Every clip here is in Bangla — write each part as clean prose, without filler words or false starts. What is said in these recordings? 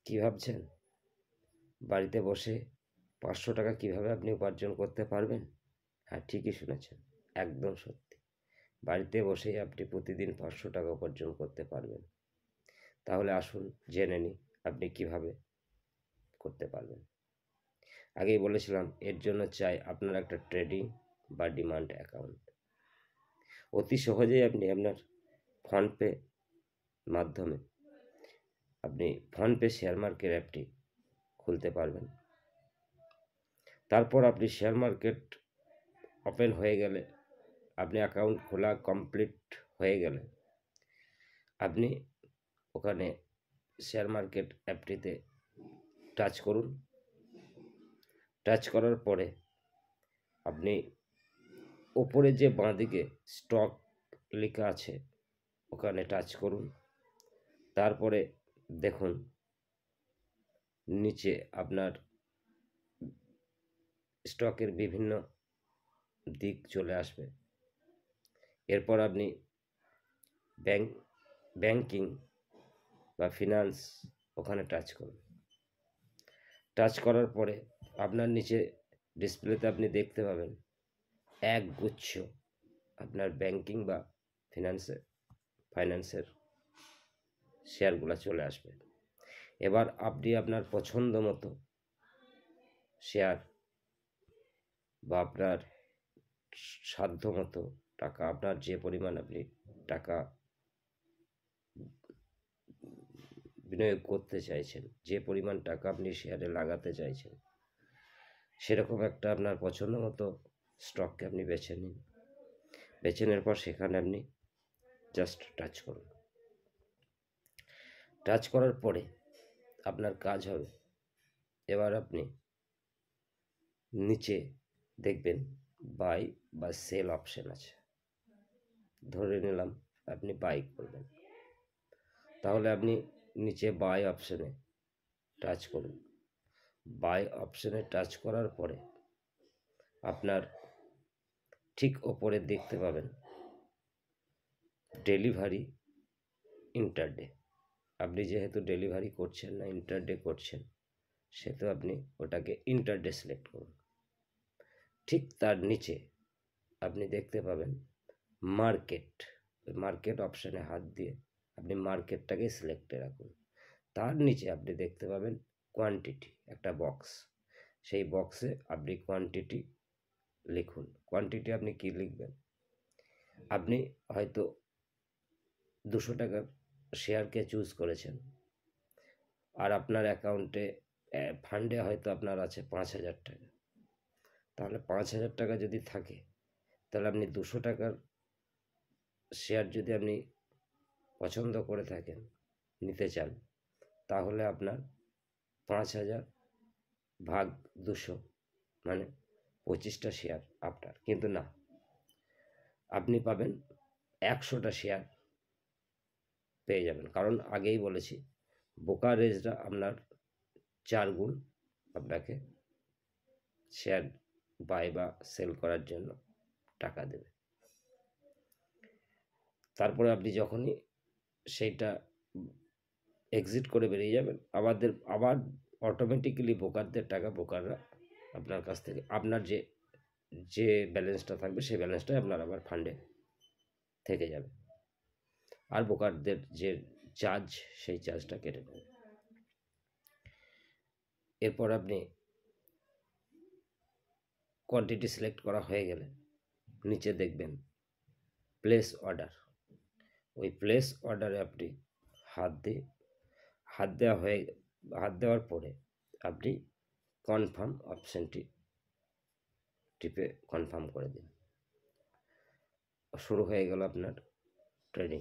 কি ভাবছেন? বাড়িতে বসে 500 টাকা কিভাবে আপনি উপার্জন করতে পারবেন? হ্যাঁ, ঠিকই শুনেছেন। একদম সত্যি। বাড়িতে বসেই আপনি প্রতিদিন 500 টাকা উপার্জন করতে পারবেন। তাহলে আসুন জেনে নিই আপনি কিভাবে করতে পারবেন। আগেই বলেছিলাম এর জন্য চাই আপনার একটা ট্রেডিং বা ডিমান্ড অ্যাকাউন্ট। অতি সহজেই আপনি আপনার ফোনপে মাধ্যমে আপনি ফোনপে শেয়ার মার্কেট অ্যাপটি খুলতে পারবেন। তারপর আপনি শেয়ার মার্কেট ওপেন হয়ে গেলে, আপনি অ্যাকাউন্ট খোলা কমপ্লিট হয়ে গেলে আপনি ওখানে শেয়ার মার্কেট অ্যাপটিতে টাচ করুন। টাচ করার পরে আপনি ওপরে যে বাঁদিকে স্টক লেখা আছে ওখানে টাচ করুন। তারপরে দেখুন নিচে আপনার স্টকের বিভিন্ন দিক চলে আসবে। এরপর আপনি ব্যাংকিং বা ফিনান্স ওখানে টাচ করুন। টাচ করার পরে আপনার নিচে ডিসপ্লেতে আপনি দেখতে পাবেন এক গুচ্ছ আপনার ব্যাংকিং বা ফাইন্যান্সের শেয়ারগুলো চলে আসবে। এবার আপনি আপনার পছন্দ মতো শেয়ার বা আপনার সাধ্য মতো টাকা, আপনার যে পরিমাণ আপনি টাকা বিনিয়োগ করতে চাইছেন, যে পরিমাণ টাকা আপনি শেয়ারে লাগাতে চাইছেন, সেরকম একটা আপনার পছন্দ মতো স্টককে আপনি বেছে নিন। বেছে নেওয়ার পর সেখানে আপনি জাস্ট টাচ করুন। টাচ করার পরে আপনার কাজ হবে, এবার আপনি নিচে দেখবেন বাই বা সেল অপশন আছে। ধরে নিলাম আপনি বাই করবেন, তাহলে আপনি নিচে বাই অপশনে টাচ করুন। বাই অপশনে টাচ করার পরে আপনার ঠিক ওপরে দেখতে পাবেন ডেলিভারি ইন্টারডে। আপনি যেহেতু ডেলিভারি করছেন না, ইন্টারডে করছেন, সেহেতু আপনি ওটাকে ইন্টারডে সিলেক্ট করুন। ঠিক তার নিচে আপনি দেখতে পাবেন মার্কেট। মার্কেট অপশানে হাত দিয়ে আপনি মার্কেটটাকে সিলেক্টে রাখুন। তার নিচে আপনি দেখতে পাবেন কোয়ান্টিটি, একটা বক্স। সেই বক্সে আপনি কোয়ান্টিটি লিখুন। কোয়ান্টিটি আপনি কি লিখবেন? আপনি হয়তো 200 টাকার শেয়ারকে চুজ করেছেন, আর আপনার অ্যাকাউন্টে ফান্ডে হয়তো আপনার আছে 5,000 টাকা। তাহলে 5,000 টাকা যদি থাকে, তাহলে আপনি 200 টাকার শেয়ার যদি আপনি পছন্দ করে থাকেন, নিতে চান, তাহলে আপনার 5,000 ভাগ 200 মানে 25টা শেয়ার আপনার। কিন্তু না, আপনি পাবেন 100টা শেয়ার পেয়ে যাবেন। কারণ আগেই বলেছি ব্রোকারেজরা আপনার 4 গুণ আপনাকে শেয়ার বাই বা সেল করার জন্য টাকা দেবে। তারপরে আপনি যখনই সেইটা এক্সিট করে বেরিয়ে যাবেন, আবার অটোমেটিক্যালি ব্রোকারদের টাকা ব্রোকাররা আপনার কাছ থেকে আপনার যে যে ব্যালেন্সটা থাকবে সেই ব্যালেন্সটাই আপনার আবার ফান্ডে থেকে যাবে, আর ব্রোকারদের যে চার্জ সেই চার্জটা কেটে নেবে। এরপর আপনি কোয়ান্টিটি সিলেক্ট করা হয়ে গেলে নিচে দেখবেন প্লেস অর্ডার। ওই প্লেস অর্ডারে আপনি হাত দেওয়ার পরে আপনি কনফার্ম অপশানটি টিপে কনফার্ম করে দিন। শুরু হয়ে গেল আপনার ট্রেডিং।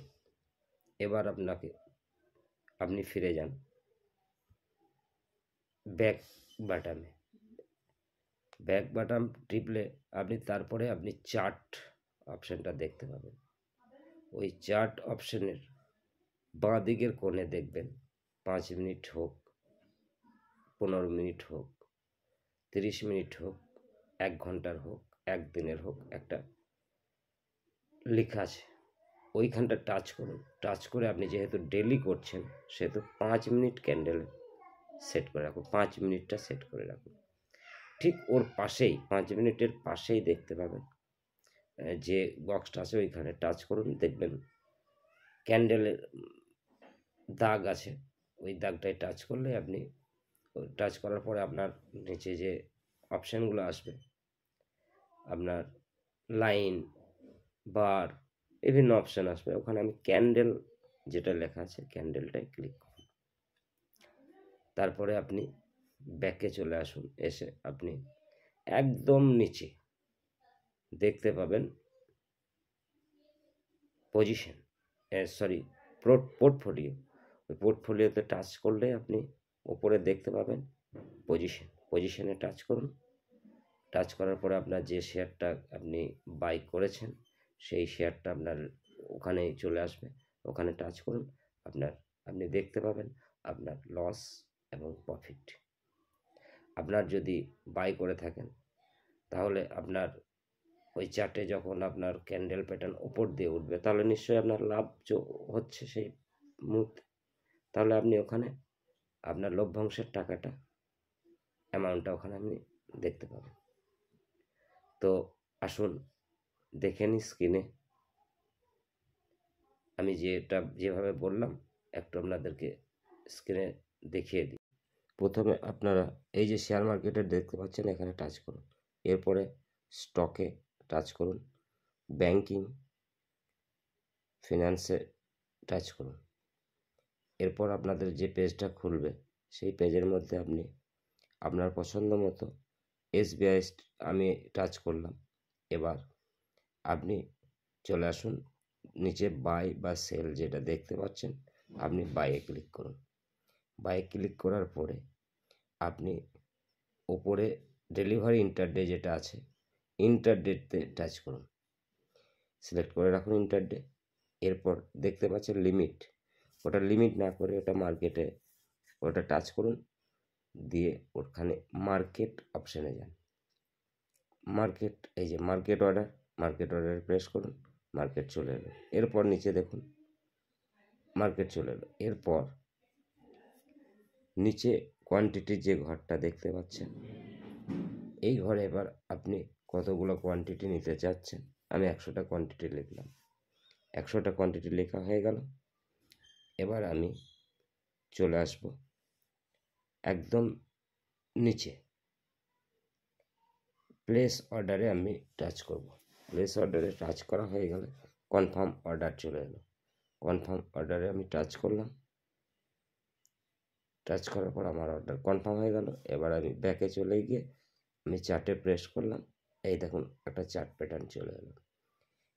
এবার আপনি ফিরে যান ব্যাক বাটনে। ব্যাক বাটন টিপলে তারপরে আপনি চার্ট অপশানটা দেখতে পাবেন। ওই চার্ট অপশানের বাঁ দিকের কোণে দেখবেন 5 মিনিট হোক, 15 মিনিট হোক, 30 মিনিট হোক, 1 ঘন্টার হোক, 1 দিনের হোক, একটা লেখা আছে। ওইখানটা টাচ করুন। টাচ করে আপনি যেহেতু ডেলি করছেন, সেহেতু 5 মিনিট ক্যান্ডেল সেট করে রাখুন, 5 মিনিটটা সেট করে রাখুন। ঠিক ওর পাশেই 5 মিনিটের পাশেই দেখতে পাবেন যে বক্সটা আছে ওইখানে টাচ করুন, দেখবেন ক্যান্ডেলের দাগ আছে, ওই দাগটায় টাচ করলে আপনি টাচ করার পরে আপনার নিচে যে অপশানগুলো আসবে, আপনার লাইন, বার, বিভিন্ন অপশান আসবে, ওখানে আমি ক্যান্ডেল যেটা লেখা আছে ক্যান্ডেলটায় ক্লিক করুন। তারপরে আপনি ব্যাকে চলে আসুন, এসে আপনি একদম নিচে দেখতে পাবেন পজিশন, সরি পোর্টফোলিও। ওই পোর্টফোলিওতে টাচ করলে আপনি ওপরে দেখতে পাবেন পজিশনে টাচ করুন। টাচ করার পরে আপনার যে শেয়ারটা আপনি বাই করেছেন সেই শেয়ারটা আপনার ওখানে চলে আসবে, ওখানে টাচ করুন। আপনি দেখতে পাবেন আপনার লস এবং প্রফিট। আপনার যদি বাই করে থাকেন তাহলে আপনার ওই চার্টে যখন আপনার ক্যান্ডেল প্যাটার্ন উপর দিয়ে উঠবে তাহলে নিশ্চয়ই আপনার লাভ হচ্ছে সেই মুহূর্তে, তাহলে আপনি ওখানে আপনার লভ্যাংশের টাকাটা অ্যামাউন্টটা ওখানে আপনি দেখতে পাবেন। তো আসুন দেখে নিই স্ক্রিনে আমি যেভাবে বললাম একটু আপনাদেরকে স্ক্রিনে দেখিয়ে দিই। প্রথমে আপনারা এই যে শেয়ার মার্কেটে দেখতে পাচ্ছেন এখানে টাচ করুন, এরপরে স্টকে টাচ করুন, ব্যাংকিং ফিনান্সে টাচ করুন। এরপর আপনাদের যে পেজটা খুলবে সেই পেজের মধ্যে আপনি আপনার পছন্দ মতো SBI আমি টাচ করলাম। এবার আপনি চলে আসুন নিচে বাই বা সেল যেটা দেখতে পাচ্ছেন, আপনি বাইয়ে ক্লিক করুন। বাইয়ে ক্লিক করার পরে আপনি ওপরে ডেলিভারি ইন্টারডে যেটা আছে ইন্টারডেতে টাচ করুন, সিলেক্ট করে রাখুন ইন্টারডে। এরপর দেখতে পাচ্ছেন লিমিট, ওটা লিমিট না করে ওটা মার্কেটে ওটা টাচ করুন, দিয়ে ওখানে মার্কেট অপশানে যান। মার্কেট, এই যে মার্কেট অর্ডারে প্রেস করুন, মার্কেট চলে এলো। এরপর নিচে দেখুন মার্কেট চলে এলো। এরপর নিচে কোয়ান্টিটির যে ঘরটা দেখতে পাচ্ছেন এই ঘরে এবার আপনি কতগুলো কোয়ান্টিটি নিতে চাচ্ছেন, আমি 100টা কোয়ান্টিটি লিখলাম। 100টা কোয়ান্টিটি লেখা হয়ে গেল। এবার আমি চলে আসব একদম নিচে প্লেস অর্ডারে আমি টাচ করব। প্লেস অর্ডারে টাচ করা হয়ে গেলে কনফার্ম অর্ডার চলে এলো। কনফার্ম অর্ডারে আমি টাচ করলাম, টাচ করার পর আমার অর্ডার কনফার্ম হয়ে গেল। এবার আমি ব্যাকে চলে গিয়ে আমি চার্টে প্রেস করলাম, এই দেখুন একটা চার্ট প্যাটার্ন চলে এলো।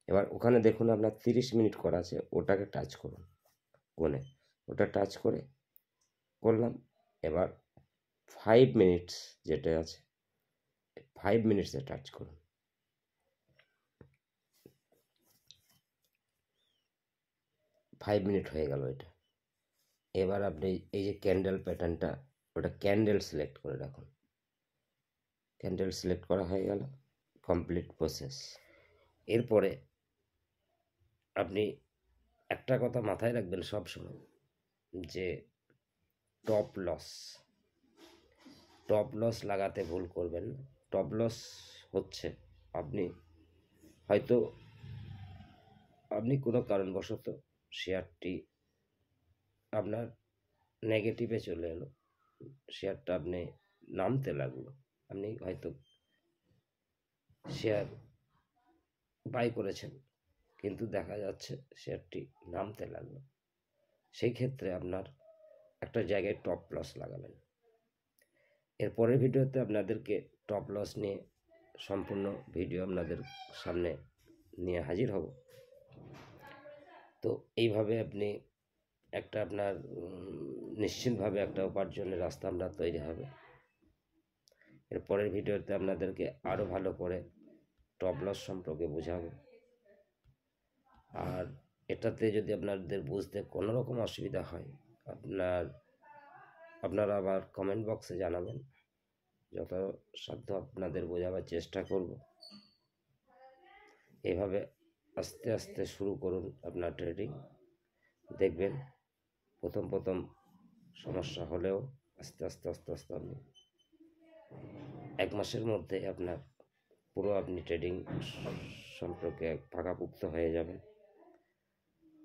এবার ওখানে দেখুন আপনার 30 মিনিট করা আছে, ওটাকে টাচ করুন কোণে, ওটা টাচ করলাম। এবার 5 মিনিটস যেটা আছে 5 মিনিটসে টাচ করুন। 5 মিনিট হয়ে গেল এটা। এবার আপনি এই যে ক্যান্ডেল প্যাটার্নটা ওটা ক্যান্ডেল সিলেক্ট করে রাখুন। ক্যান্ডেল সিলেক্ট করা হয়ে গেল, কমপ্লিট প্রসেস। এরপরে আপনি একটা কথা মাথায় রাখবেন সব সময়, যে টপ লস লাগাতে ভুল করবেন না। টপ লস হচ্ছে আপনি কোনো কারণবশত শেয়ারটি আপনার নেগেটিভে চলে এলো, শেয়ারটা আপনি নামতে লাগলো, আপনি হয়তো শেয়ার বাই করেছেন কিন্তু দেখা যাচ্ছে শেয়ারটি নামতে লাগলো, সেই ক্ষেত্রে আপনার একটা জায়গায় টপ লস লাগাবেন। এর পরের ভিডিওতে আপনাদেরকে টপ লস নিয়ে সম্পূর্ণ ভিডিও আপনাদের সামনে নিয়ে হাজির হব। তো এইভাবে আপনি একটা আপনার নিশ্চিতভাবে একটা উপার্জনের রাস্তা আপনার তৈরি হবে। এর পরের ভিডিওতে আপনাদেরকে আরও ভালো করে টপ লস সম্পর্কে বোঝাবো। আর এটাতে যদি আপনাদের বুঝতে কোনো রকম অসুবিধা হয় আপনারা আবার কমেন্ট বক্সে জানাবেন, যথাসাধ্য আপনাদের বোঝাবার চেষ্টা করব। এভাবে আস্তে আস্তে শুরু করুন আপনার ট্রেডিং, দেখবেন প্রথম সমস্যা হলেও আস্তে আস্তে আস্তে আস্তে আপনি 1 মাসের মধ্যে আপনার পুরো আপনি ট্রেডিং সম্পর্কে পাকাপোক্ত হয়ে যাবেন।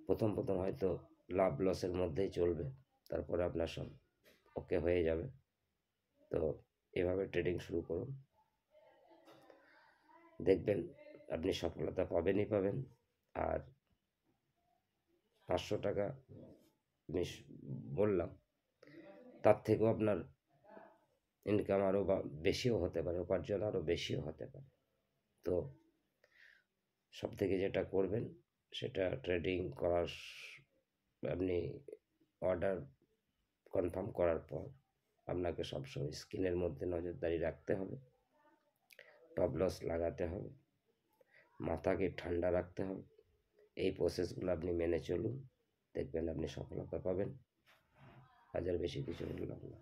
প্রথম হয়তো লাভ লসের মধ্যেই চলবে, তারপরে আপনার সব ওকে হয়ে যাবে। তো এভাবে ট্রেডিং শুরু করুন, দেখবেন আপনি সফলতা পাবেনই পাবেন। আর 500 টাকা আমি বললাম, তার থেকেও আপনার ইনকাম আরও বেশিও হতে পারে, উপার্জন আরও বেশিও হতে পারে। তো সব থেকে যেটা করবেন সেটা ট্রেডিং করার আপনি অর্ডার কনফার্ম করার পর আপনাকে সবসময় স্ক্রিনের মধ্যে নজরদারি রাখতে হবে, টপ লস লাগাতে হবে, মাথাকে ঠান্ডা রাখতে হবে। এই প্রসেসগুলো আপনি মেনে চলুন, দেখবেন আপনি সফলতা পাবেন। হাজার বেশি কিছু বললাম না।